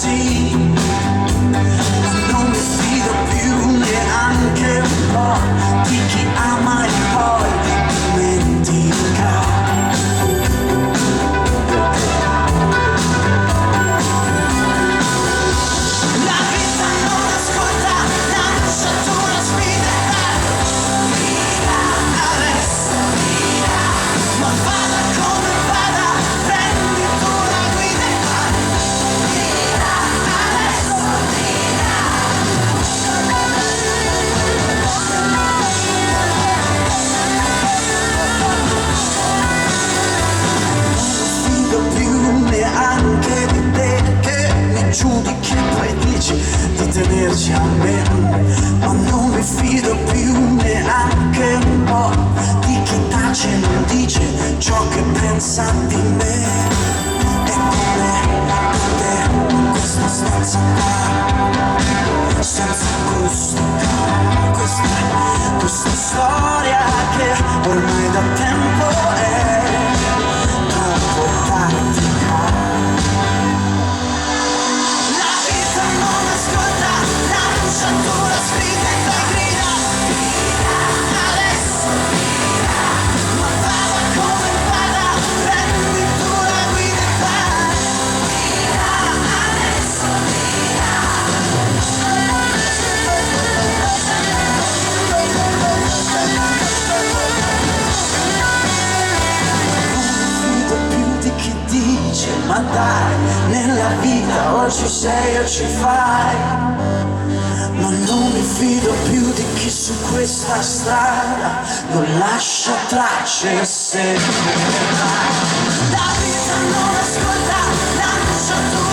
sì, ma non mi fido più neanche un po' di chi ama e poi dimentica. La vita non ascolta, lancia tu la sfida e vai, via adesso, via, ma vada come vada, prendi tu la guida e vai, via adesso, via. Non fido più neanche di te che mi giudichi e poi dici di tenerci a me, ma non mi fido più neanche un po' di chi tace e non dice ciò che pensa di me. E come te in questa stanza qua, senza gusto, questa storia che ormai da tempo è troppo tardi. La vita non ascolta, lancia tu la sfida e fai grida, via adesso, via, ma vada come vada, prendi tu la guida e vai, via adesso, via. Non mi fido più di chi dice ma dai, nella vita o ci sei o ci fai, ma non mi fido più di chi su questa strada non lascia tracce se ne va. La vita non ascolta, lancia tu